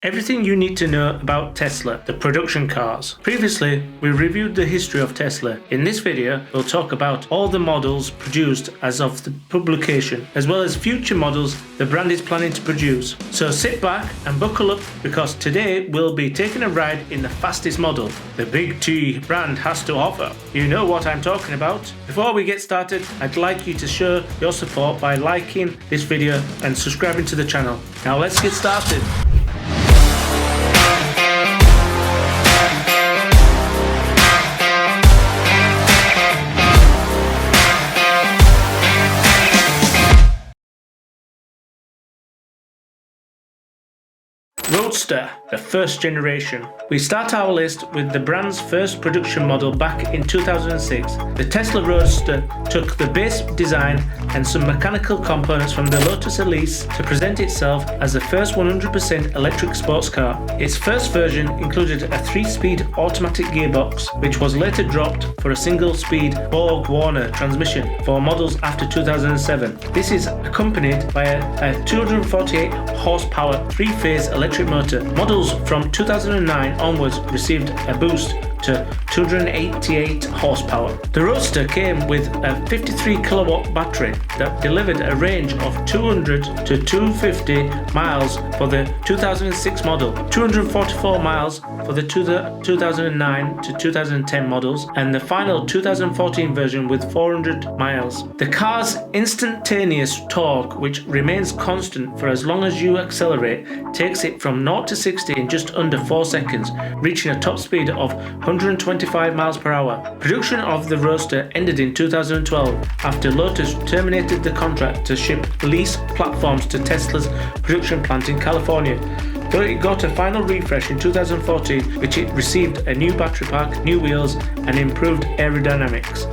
Everything you need to know about Tesla, the production cars. Previously, we reviewed the history of Tesla. In this video, we'll talk about all the models produced as of the publication, as well as future models the brand is planning to produce. So sit back and buckle up, because today we'll be taking a ride in the fastest model the Big T brand has to offer. You know what I'm talking about. Before we get started, I'd like you to show your support by liking this video and subscribing to the channel. Now let's get started. Roadster, the first generation. We start our list with the brand's first production model back in 2006. The Tesla Roadster took the base design and some mechanical components from the Lotus Elise to present itself as the first 100% electric sports car. Its first version included a 3-speed automatic gearbox, which was later dropped for a single-speed Borg-Warner transmission for models after 2007. This is accompanied by a 248 horsepower 3-phase electric motor. Models from 2009 onwards received a boost to 288 horsepower. The Roadster came with a 53 kilowatt battery that delivered a range of 200 to 250 miles for the 2006 model, 244 miles for the 2009 to 2010 models, and the final 2014 version with 400 miles. The car's instantaneous torque, which remains constant for as long as you accelerate, takes it from 0 to 60 in just under 4 seconds, reaching a top speed of 125 miles per hour. Production of the Roadster ended in 2012 after Lotus terminated the contract to ship lease platforms to Tesla's production plant in California. Though it got a final refresh in 2014, which it received a new battery pack, new wheels, and improved aerodynamics.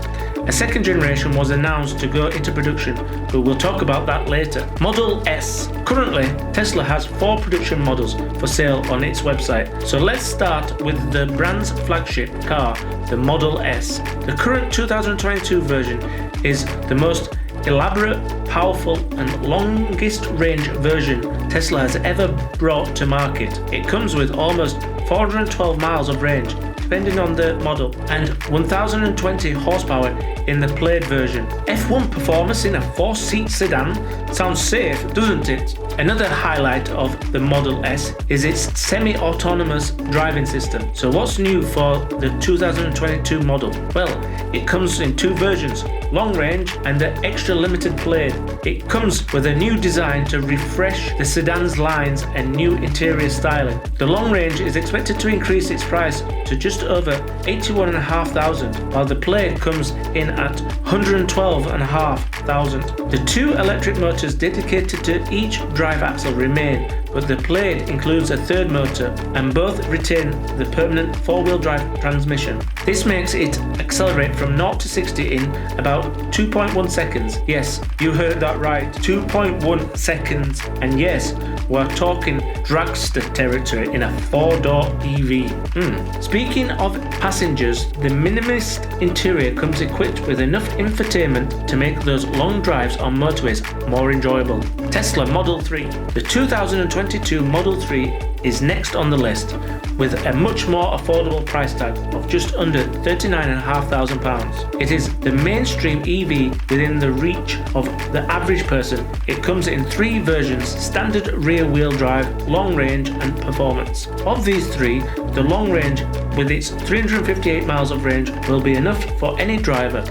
A second generation was announced to go into production, but we'll talk about that later. Model S. Currently, Tesla has 4 production models for sale on its website. So let's start with the brand's flagship car, the Model S. The current 2022 version is the most elaborate, powerful, and longest range version Tesla has ever brought to market. It comes with almost 412 miles of range, depending on the model, and 1020 horsepower in the Plaid version. F1 performance in a 4-seat sedan sounds safe, doesn't it? Another highlight of the Model S is its semi-autonomous driving system. So what's new for the 2022 model? Well, it comes in 2 versions, long range and the extra limited Plaid. It comes with a new design to refresh the sedan's lines and new interior styling. The long range is expected to increase its price to just over $81,500, while the Plaid comes in at $112,500. The 2 electric motors dedicated to each drive axle remain, but the Plaid includes a 3rd motor, and both retain the permanent 4-wheel drive transmission. This makes it accelerate from 0 to 60 in about 2.1 seconds. Yes, you heard that right, 2.1 seconds. And yes, we're talking dragster territory in a 4-door EV. Speaking of passengers, the minimalist interior comes equipped with enough infotainment to make those long drives on motorways more enjoyable. Tesla Model 3. The 2022 Model 3 is next on the list, with a much more affordable price tag of just under £39,500. It is the mainstream EV within the reach of the average person. It comes in 3 versions: standard rear-wheel drive, long range, and performance. Of these 3, the long range, with its 358 miles of range, will be enough for any driver.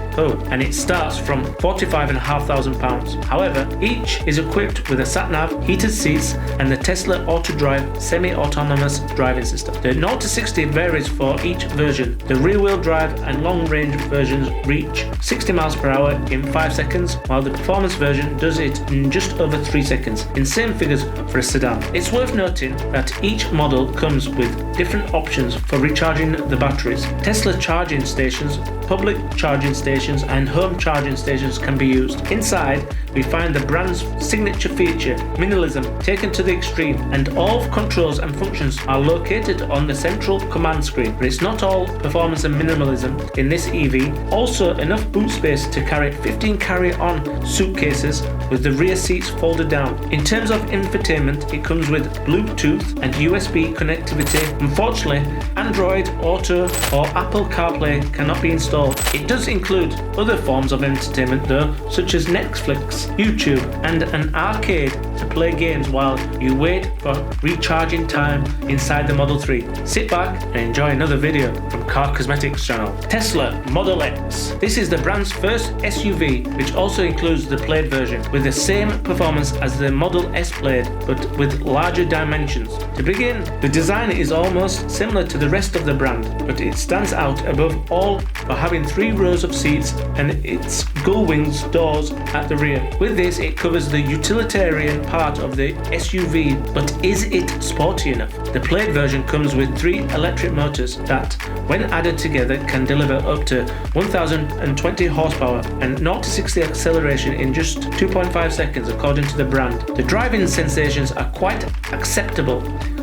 And it starts from £45,500. However, each is equipped with a sat-nav, heated seats, and the Tesla Auto-Drive semi-autonomous driving system. The 0 to 60 varies for each version. The rear-wheel drive and long-range versions reach 60 miles per hour in 5 seconds, while the performance version does it in just over 3 seconds, in same figures for a sedan. It's worth noting that each model comes with different options for recharging the batteries. Tesla charging stations, public charging stations, and home charging stations can be used. Inside, we find the brand's signature feature, minimalism, taken to the extreme, and all controls and functions are located on the central command screen. But it's not all performance and minimalism in this EV. Also, enough boot space to carry 15 carry-on suitcases with the rear seats folded down. In terms of infotainment, it comes with Bluetooth and USB connectivity. Unfortunately, Android Auto or Apple CarPlay cannot be installed. It does include other forms of entertainment though, such as Netflix, YouTube, and an arcade to play games while you wait for recharging time inside the Model 3. Sit back and enjoy another video from Car Cosmetics channel. Tesla Model X. This is the brand's first SUV, which also includes the Plaid version, with the same performance as the Model S Plaid, but with larger dimensions. To begin, the design is almost similar to the rest of the brand, but it stands out above all for having 3 rows of seats and its gull wings doors at the rear. With this, it covers the utilitarian part of the SUV, but is it sporty enough? The Plaid version comes with 3 electric motors that, when added together, can deliver up to 1020 horsepower and 0 to 60 acceleration in just 2.5 seconds according to the brand. The driving sensations are quite acceptable,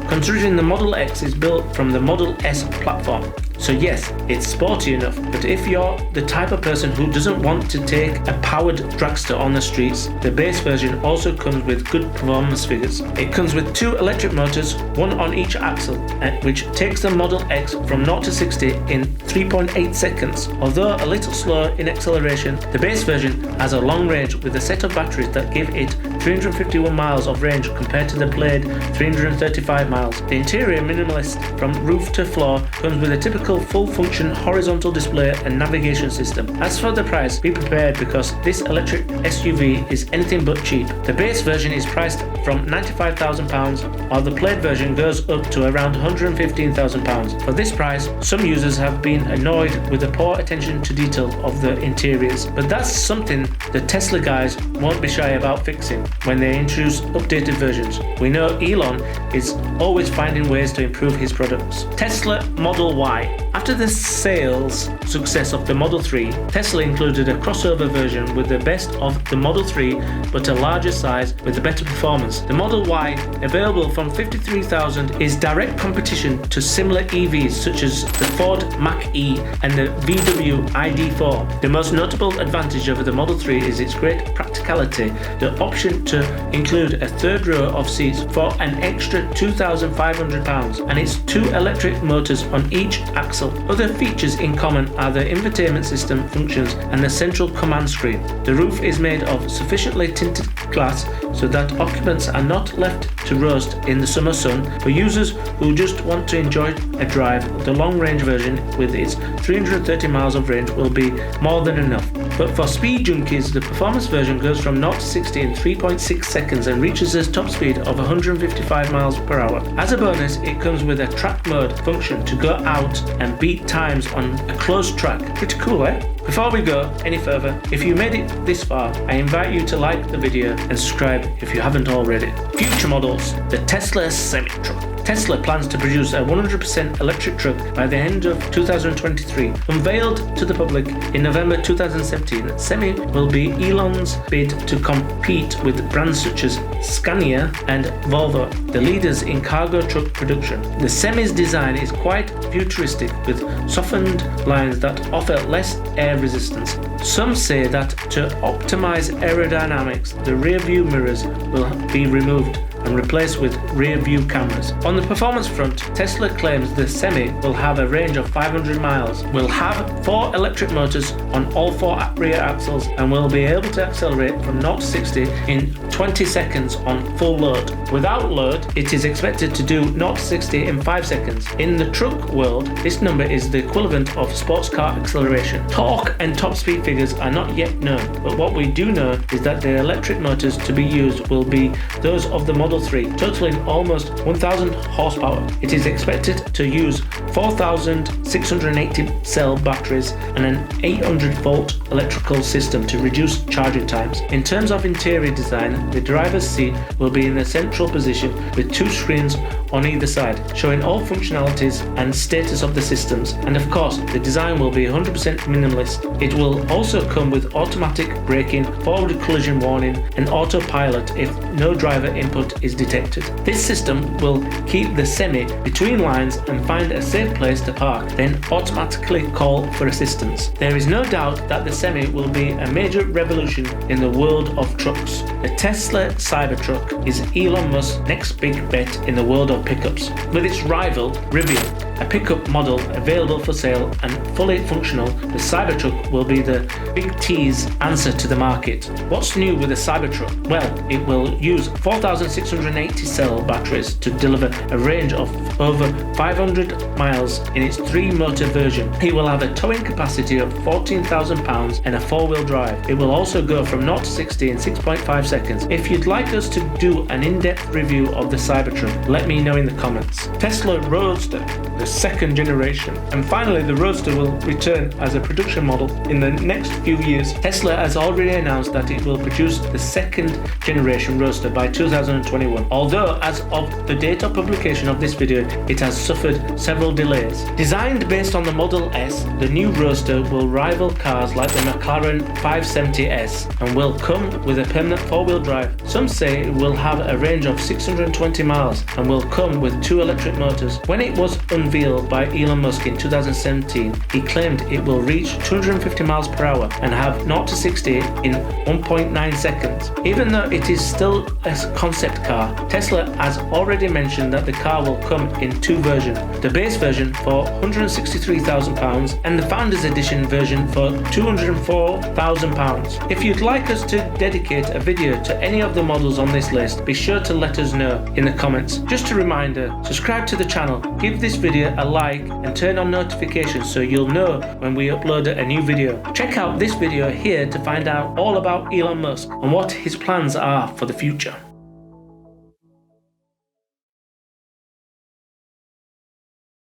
considering the Model X is built from the Model S platform. So yes, it's sporty enough, but if you're the type of person who doesn't want to take a powered dragster on the streets, the base version also comes with good performance figures. It comes with 2 electric motors, 1 on each axle, which takes the Model X from 0 to 60 in 3.8 seconds. Although a little slower in acceleration, the base version has a long range with a set of batteries that give it 351 miles of range compared to the Plaid 335 miles. The interior minimalist from roof to floor comes with a typical full-function horizontal display and navigation system. As for the price, be prepared because this electric SUV is anything but cheap. The base version is priced from £95,000, while the Plaid version goes up to around £115,000. For this price, some users have been annoyed with the poor attention to detail of the interiors, but that's something the Tesla guys won't be shy about fixing when they introduce updated versions. We know Elon is always finding ways to improve his products. Tesla Model Y. After the sales success of the Model 3, Tesla included a crossover version with the best of the Model 3 but a larger size with a better performance. The Model Y, available from $53,000, is direct competition to similar EVs such as the Ford Mach-E and the VW ID.4. The most notable advantage over the Model 3 is its great practicality, the option to include a 3rd row of seats for an extra £2,500 and its 2 electric motors on each axle. Other features in common are the infotainment system functions and the central command screen. The roof is made of sufficiently tinted glass so that occupants are not left to roast in the summer sun. For users who just want to enjoy a drive, the long-range version with its 330 miles of range will be more than enough. But for speed junkies, the performance version goes from 0 to 60 in 3.6 seconds and reaches a top speed of 155 miles per hour. As a bonus, it comes with a track mode function to go out and beat times on a closed track. Pretty cool, eh? Before we go any further, if you made it this far, I invite you to like the video and subscribe if you haven't already. Future models, the Tesla Cybertruck. Tesla plans to produce a 100% electric truck by the end of 2023. Unveiled to the public in November 2017, Semi will be Elon's bid to compete with brands such as Scania and Volvo, the leaders in cargo truck production. The Semi's design is quite futuristic with softened lines that offer less air resistance. Some say that to optimize aerodynamics, the rear view mirrors will be removed and replaced with rear view cameras. On the performance front, Tesla claims the Semi will have a range of 500 miles, will have 4 electric motors on all 4 rear axles, and will be able to accelerate from 0 to 60 in 20 seconds on full load. Without load, it is expected to do 0 to 60 in 5 seconds. In the truck world, this number is the equivalent of sports car acceleration. Torque and top speed figures are not yet known, but what we do know is that the electric motors to be used will be those of the Model 3, totaling almost 1,000 horsepower. It is expected to use 4,680 cell batteries and an 800-volt electrical system to reduce charging times. In terms of interior design, the driver's seat will be in the central position with 2 screens on either side, showing all functionalities and status of the systems, and of course, the design will be 100% minimalist. It will also come with automatic braking, forward collision warning, and autopilot if no driver input is detected. This system will keep the Semi between lines and find a safe place to park, then automatically call for assistance. There is no doubt that the Semi will be a major revolution in the world of trucks. The Tesla Cybertruck is Elon Musk's next big bet in the world of pickups. With its rival, Rivian, a pickup model available for sale and fully functional, the Cybertruck will be the Big T's answer to the market. What's new with the Cybertruck? Well, it will use 4,680 cell batteries to deliver a range of over 500 miles in its 3-motor version. It will have a towing capacity of 14,000 pounds and a 4-wheel drive. It will also go from 0 to 60 in 6.5 seconds. If you'd like us to do an in-depth review of the Cybertruck, let me know in the comments. Tesla Roadster, the second generation. And finally, the Roadster will return as a production model in the next few years. Tesla has already announced that it will produce the second generation Roadster by 2021. Although as of the date of publication of this video, it has suffered several delays. Designed based on the Model S, the new Roadster will rival cars like the McLaren 570S and will come with a permanent 4-wheel drive. Some say it will have a range of 620 miles and will come with 2 electric motors. When it was unveiled by Elon Musk in 2017, he claimed it will reach 250 miles per hour and have 0 to 60 in 1.9 seconds. Even though it is still a concept car, Tesla has already mentioned that the car will come in 2 versions, the base version for £163,000 and the Founders Edition version for £204,000. If you'd like us to dedicate a video to any of the models on this list, be sure to let us know in the comments. Just a reminder, subscribe to the channel, give this video a like and turn on notifications so you'll know when we upload a new video. Check out this video here to find out all about Elon Musk and what his plans are for the future.